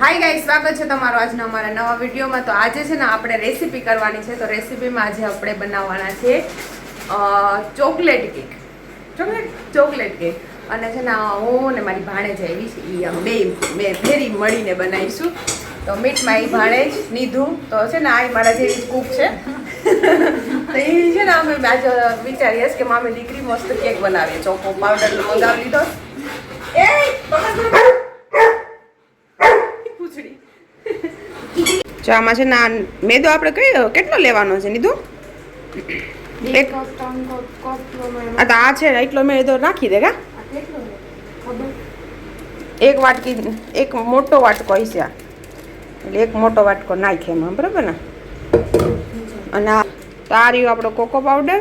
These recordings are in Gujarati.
હાય ગાઈસ, સ્વાગત છે તમારું આજના અમારા નવા વિડીયોમાં. તો આજે છે ને આપણે રેસીપી કરવાની છે. તો રેસીપીમાં આજે આપણે બનાવવાના છે ચોકલેટ કેક. ચોકલેટ કેક અને છે ને હું ને મારી ભાણેજ આવી છે, એ બે ભેરી મળીને બનાવીશું. તો મીઠમાં એ ભાણેજ નીધું તો છે ને આ મારા જેવી કૂક છે. તો એ છે ને અમે આજે વિચારીએ કે મામી દીકરી મસ્ત કેક બનાવીએ. ચોકો પાવડર મંગાવી લીધો. જો આમાં છે ને મેદો આપણે કેટલો લેવાનો છે નીધુ? આ છે એટલો મેદો નાખી દે. એક વાટકી, એક મોટો વાટકો હશે આ, એટલે એક મોટો વાટકો નાખે એમાં, બરાબર ને? અને આ રહ્યો આપણો કોકો પાવડર,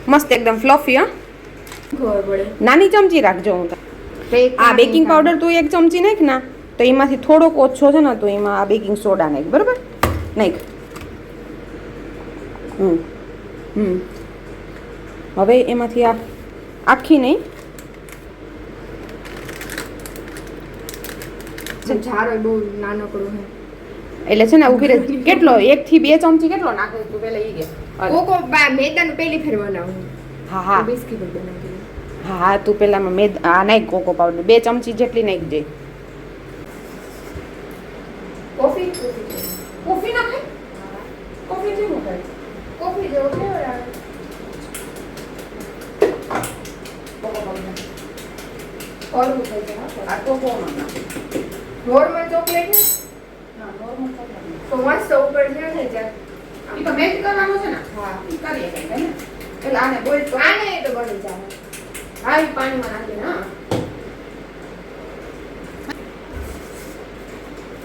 મસ્ત એકદમ ફ્લફી. હા, નાની ચમચી રાખજો. હું આ બેકિંગ પાવડર તું એક ચમચી નાખ ના, તો એમાંથી થોડોક ઓછો છે ને, તો એમાં આ બેકિંગ સોડા નાખ, બરાબર? નાખ. હવે એમાંથી આ આખી નહીં, જારો બહુ નાનકડું છે એટલે છે ને ઉભી રહે. કેટલો 1 થી 2 ચમચી કેટલો નાખે તું પેલા ઈ કે? કોકો મેદાનું પહેલી ફેર બનાવું. હા હા બિસ્કિટ બનાવી. હા હા, તું પેલામાં આ નાખ કોકો પાવડર 2 ચમચી જેટલી નાખ દે. કોફી કોફી નાખે? કોફી જેવું થાય, કોફી જેવો ફ્લેવર આવે. ઓલું થઈ જાય. આ તો કોણ નાખે? નોર્મલ ચોકલેટ ને હા, નોર્મલ ચોકલેટ. તો મસ્ત ઉપર છે ને જ્યાં ઈ તો મેચ કરવાનું છે ને? હા ઈ કરીએ કઈ ને. એટલે આને બોઈલ તો આને તો બની જાય. હા, ઈ પાણીમાં નાખીને. હા,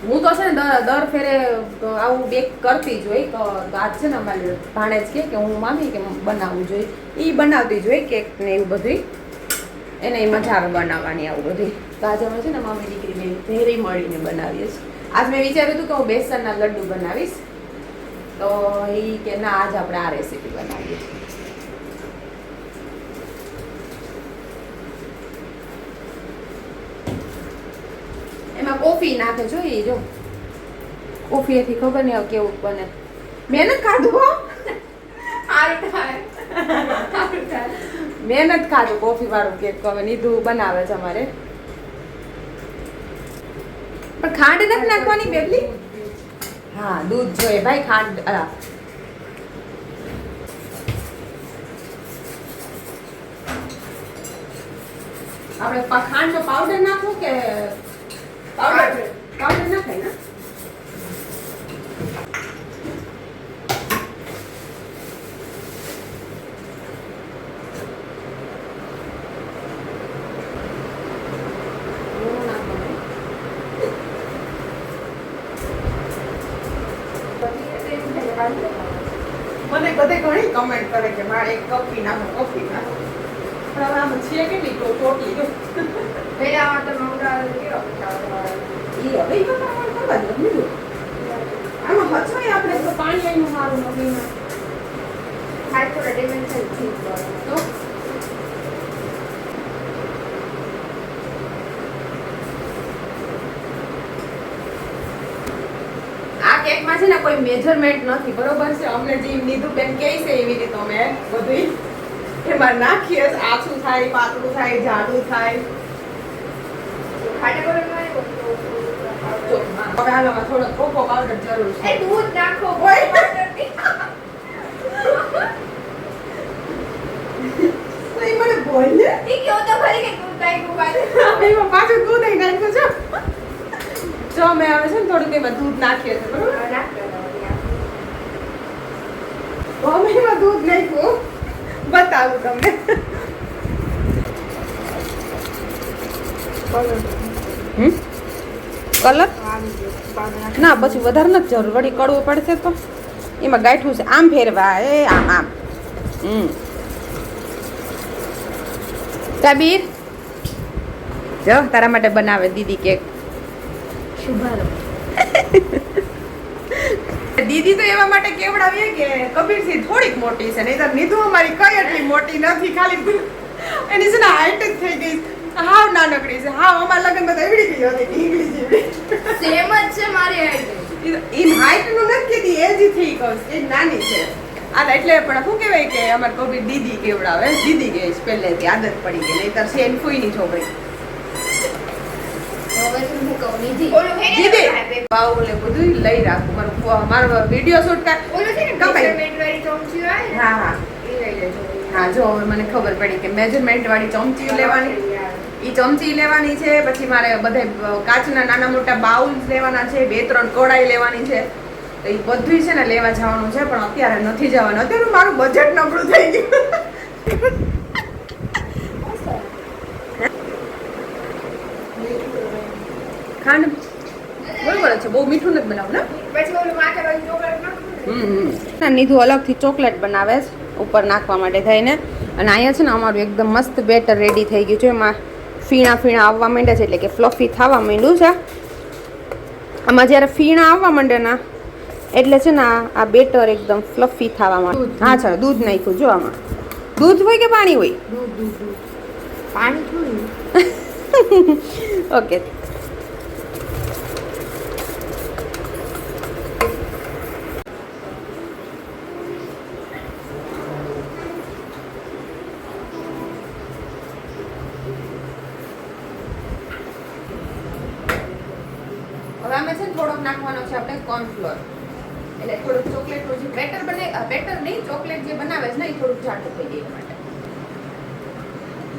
હું તો છે ને દર ફેરે આવું બેક કરતી જ હોય. તો આજ છે ને અમારી ભાણેજ કે હું મામી કે બનાવવું જોઈએ, એ બનાવતી જ હોય કેક ને એવું બધું. એને મજા આવે બનાવવાની આવું બધી. તો આજે અમે છે ને મામી દીકરી બે ભેરી મળીને બનાવીએ છીએ. આજ મેં વિચાર્યું હતું કે હું બેસનના લડ્ડુ બનાવીશ, તો એ કે ના, આજ આપણે આ રેસીપી બનાવીએ છીએ. એમાં કોફી નાખે, જોઈએ જો કોફી એથી ખબર નહીં હવે કેવું બને. મહેનત કાઢું હો, સારું થાય. મહેનત કાઢું કોફી વાળું કેક. હવે નીધું બનાવે છે અમારે, પણ ખાંડ નથી નાખવાની બેબલી. હા, દૂધ જોઈએ ભાઈ, ખાંડ. આપણે ખાંડનો પાવડર નાખવું કે પાવડર નાખાય ને? મને બધે ઘણી કમેન્ટ કરે કે મારે એક કપી નાખો, કપી નાખો. પણ હવે આમાં છે કેટલી ટોટલી જો પેલા આમાં તો મંગાવેલો કેવો ઈ હવે ઈ તો તમારે કરવા દો બીજું. આમાં હચવાય આપણે તો પાણી આઈનું સારું મગીમાં. હાઈ થોડા ડિમેન્શન થી તો આ કેકમાં છે ને કોઈ મેજરમેન્ટ નથી, બરોબર છે? અમને જે નીધું બેન કહે છે એવી રીતે અમે બધું એમાં નાખીએ. આછું થાય, પાતળું થાય, જાડું થાય. ખાટે બોલવાનું જો હવે આમાં થોડો કોકો પાવડર જરૂર છે. એ દૂધ નાખો ઓય. તો ઈ મને બોલ ને. ઈ કયો તો ખરી કે દૂધ નાખ્યું પાછું. એમાં પાછું દૂધ અહીં નાખ્યું છે. જો અમે આવે છે ને થોડુંક એમાં દૂધ નાખીએ છીએ, બરોબર? તો અમે એમાં દૂધ નાખ્યું, બતાવું તમને. કલર ના, પછી વધારે નથી જરૂર, વળી કડવું પડશે તો. એમાં ગાંઠું છે, આમ ફેરવા, એ આમ આમ. કબીર જો તારા માટે બનાવે દીદી કેક. દીદી તો એવા માટે કેવડાવીએ કે કબીરથી થોડીક મોટી છે, નહીં તો નીધુ અમારી કઈ એટલી મોટી નથી, ખાલી એની છે ને હાઈટ જ થઈ ગઈ. હાવ નાનકડી છે હાવ અમારા લગ્નમાં તો એવડી ગઈ હતી ઢીંગલી જેવી સેમ જ છે મારી હાઈટ ઈ હાઈટ નું નથી કીધી એજ થી કહું એ નાની છે આ એટલે પણ શું કહેવાય કે અમાર કોબી દીદી કેવડાવે દીદી કે પહેલેથી આદત પડી ગઈ નહીતર છે એની ફૂઈની છોકરી હવે હું કહું નિધિ ઓલું હે દીદી બાઉલ ને બધું લઈ રાખું મારો વિડિયો શૂટ કર ઓલું છે ને કપાઈ. મેઝરમેન્ટ વાળી ચમચી આવે ને હા હા એ લઈ લેજો હા જો હવે મને ખબર પડી કે મેજરમેન્ટ વાળી ચમચી લેવાની ઈ ચમચી લેવાની છે પછી મારે બધે કાચના નાના મોટા બાઉલ્સ લેવાના છે 2-3 કડાઈ લેવાની છે તો ઈ બધું છે ને લેવા જવાનું છે પણ અત્યારે નથી જવાનું અત્યારે મારું બજેટ નબળું થઈ ગયું ખાંડ બરોબર છે બહુ મીઠું નથી બનાવું ને પછી ઓલું માથે વાળી ચોકલેટ નાખું નીધુ અલગથી ચોકલેટ બનાવે છે ઉપર નાખવા માટે થઈને અને અહીંયા છે ને અમારું એકદમ મસ્ત બેટર રેડી થઈ ગયું છે એમાં ફીણા ફીણા આવવા માંડ્યા છે એટલે કે ફ્લફી થવા માંડ્યું છે આમાં જ્યારે ફીણા આવવા માંડે ને એટલે છે ને આ બેટર એકદમ ફ્લફી થવા માંડે હા ચાલો દૂધ નાખ્યું જો આમાં દૂધ હોય કે પાણી હોય દૂધ પાણી થોડું ઓકે હવે અમે છે ને થોડોક નાખવાનો છે આપણે કોર્નફ્લોર એટલે થોડુંક ચોકલેટનું જે બેટર બેટર નહીં ચોકલેટ જે બનાવે છે ને એ થોડુંક જાડું થઈ જાય માટે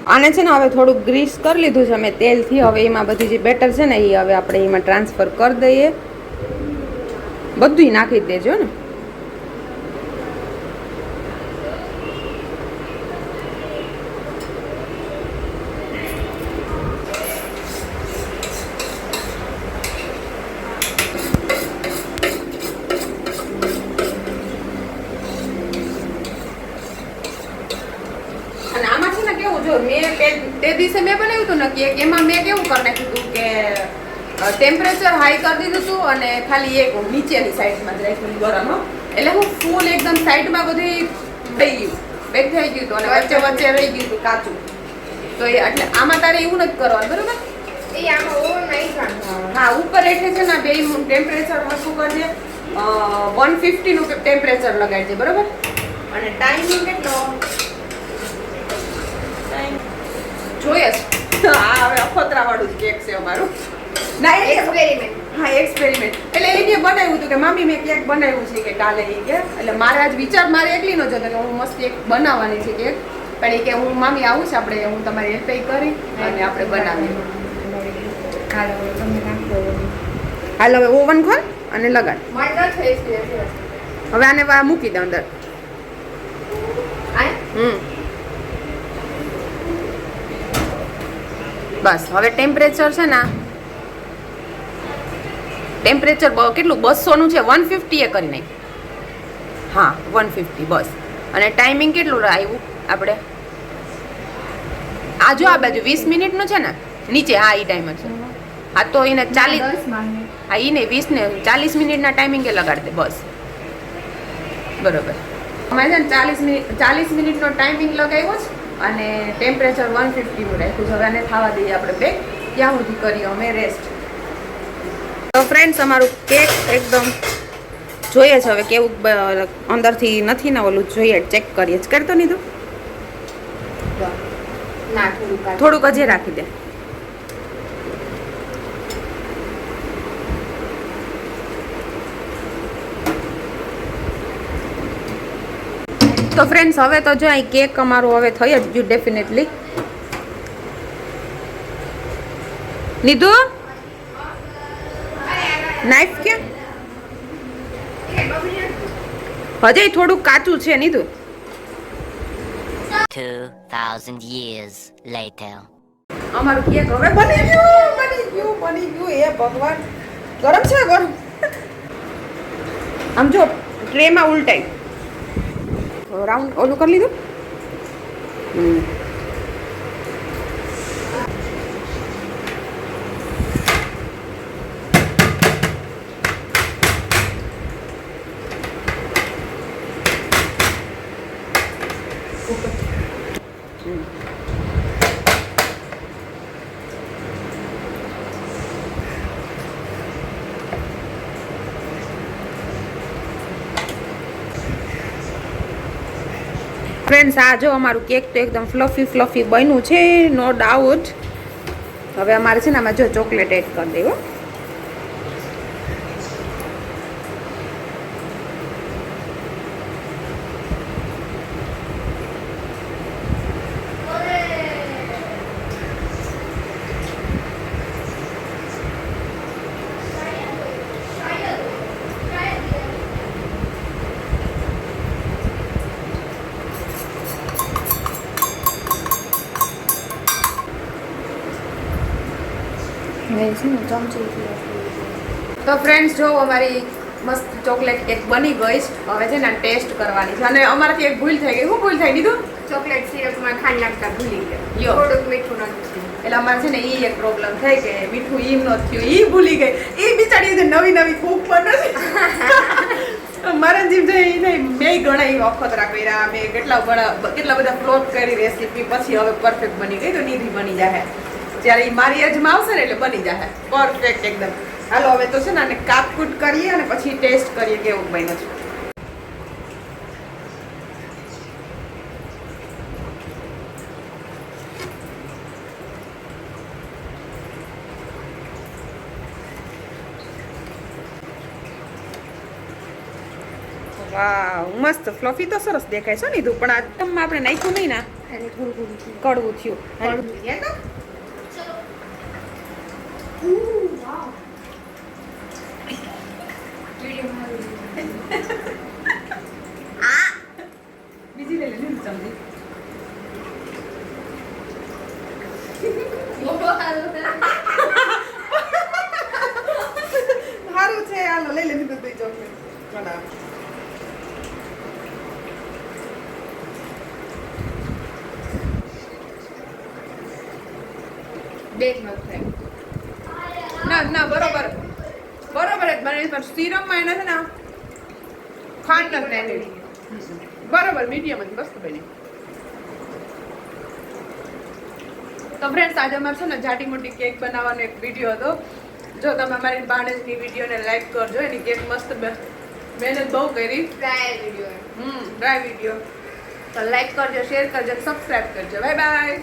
આને છે ને હવે થોડુંક ગ્રીસ કરી લીધું છે અમે તેલથી હવે એમાં બધી જે બેટર છે ને એ હવે આપણે એમાં ટ્રાન્સફર કરી દઈએ બધુંય નાખી જ દેજો ને તે દિવસે મેં બનાવ્યું હતું ને કેક એમાં મેં કેવું કરી નાખ્યું હતું કે ટેમ્પરેચર હાઈ કરી દીધું હતું અને ખાલી એક નીચેની સાઈડમાં જ રાખ્યું ગરમ એટલે હું ફૂલ એકદમ સાઈડમાં બધી થઈ ગયું બેક થઈ ગયું હતું અને વચ્ચે વચ્ચે રહી ગયું હતું કાચું તો એ એટલે આમાં તારે એવું નથી કરવાનું બરોબર એ આમાં ઓવન નાખવાનું હા ઉપર એટલે છે ને બે ટેમ્પરેચર હસું કરજે 150 નું ટેમ્પરેચર લગાડજે બરોબર અને ટાઈમિંગ કેટલો જોઈએ હા હવે અખતરા વાળું કેક છે અમારું ના એક્સપેરિમેન્ટ હા એક્સપેરિમેન્ટ એટલે એને બનાવ્યું હતું કે મમ્મી મેં કેક બનાવ્યું છે કે કાલે એ કે એટલે મારે આજ વિચાર મારે એકલીનો જ હતો કે હું મસ્ત કેક બનાવવાની છે કેક પણ એ કે હું મામી આવું છે આપણે હું તમારી હેલ્પ કરી અને આપણે બનાવીએ હાલ હવે ઓવન ખોલ અને લગાડ મટર થઈ છે હવે આને મૂકી દે અંદર બસ હવે ટેમ્પરેચર છે ને ટેમ્પરેચર કેટલું 200 નું છે 150 એ કરી નાખ હા 150 બસ અને ટાઈમિંગ કેટલું આવ્યું આપણે આ જો આ બાજુ 20 મિનિટનું છે ને નીચે હા એ ટાઈમ છે હા તો એને 40 હા એને 20 ને 40 મિનિટના ટાઈમિંગે લગાડી દે બસ બરોબર અમે છે ને 40 મિનિટનો ટાઈમિંગ લગાવ્યો છે અને ટેમ્પરેચર 150 નું રાખ્યું છે હવે આને ખાવા દઈએ આપણે બે ત્યાં સુધી કરીએ અમે રેસ્ટ તો ફ્રેન્ડ્સ અમારું કેક એકદમ જોઈએ છે હવે કેવું અંદરથી નથી ને ઓલું જોઈએ ચેક કરીએ જ કરતો નહીં તું ના થોડુંક હજી રાખી દે તો ફ્રેન્ડ્સ હવે તો જો અહીં કેક અમારું હવે થઈ જ ગયું ડેફિનેટલી નીધુ નાઈફ ક્યાં હજે થોડુંક કાચું છે નીધુ 2000 years later. અમારું કેક હવે બની ગયું એ ભગવાન ગરમ છે ગરમ આમ જો ટ્રેમાં ઉલટાઈ રાઉન્ડ ઓલું કરી લીધું ફ્રેન્ડ્સ આ જો અમારું કેક તો એકદમ ફ્લફી બન્યું છે, નો ડાઉટ. હવે અમારે છે ને આમાં જો ચોકલેટ એડ કરી દેવો. તો ફ્રેન્ડ્સ જો અમારી મસ્ત ચોકલેટ કેક બની ગઈ છે. હવે છે ને ટેસ્ટ કરવાની છે અને અમારાથી એક ભૂલ થઈ ગઈ. શું ભૂલ થઈ દીધું? ચોકલેટ સિરપમાં ખાંડ નાખતા ભૂલી લ્યો. ગયા. થોડુંક મીઠું નાખ્યું. એટલે અમારે છે ને એ એક પ્રોબ્લેમ થઈ કે મીઠું ઈમ નો થયું, ઈ ભૂલી ગઈ. એ બિચારી નવી કૂક બને છે. મારા જીવ છે એ નહીં, મેં ઘણા એ અખતરા કર્યા, મેં કેટલા બધા ફ્લોટ કરી રેસીપી, પછી હવે પરફેક્ટ બની ગઈ. તો નિધિ બની જાય જ્યારે એ મારી એજમાં આવશે ને એટલે બની જાય પરફેક્ટ એકદમ. હાલો હવે તો છે ને આને કાપકૂટ કરીએ અને પછી ટેસ્ટ કરીએ કેવું બન્યું છે. વાવ, મસ્ત ફ્લફી તો સરસ દેખાય છે નીધું, પણ આ તમમાં આપણે નાખ્યું નહીં ના, અને થોડું કડવું થયું. કડવું. હે તો? બીજી લઈ લે ને ચમચી. સારું છે, હાલો લઈ લે નીધું તું ચોકલેટ. બરાબર. બે જ મત થાય. ના બરોબર જ બને, પણ સિરમમાં એને છે ને ખાંડ નથી નાખી. બરોબર મીડિયમ જ મસ્ત બની. તો ફ્રેન્ડ્સ આજે અમારે છે ને જાડી મોટી કેક બનાવવાનો એક વિડીયો હતો. જો તમે અમારી ભાણેજની વિડીયોને લાઈક કરજો, એની કેક મસ્ત મહેનત બહુ કરી. Trial video. Dry video. તો લાઈક કરજો, શેર કરજો, સબસ્ક્રાઇબ કરજો. Bye bye.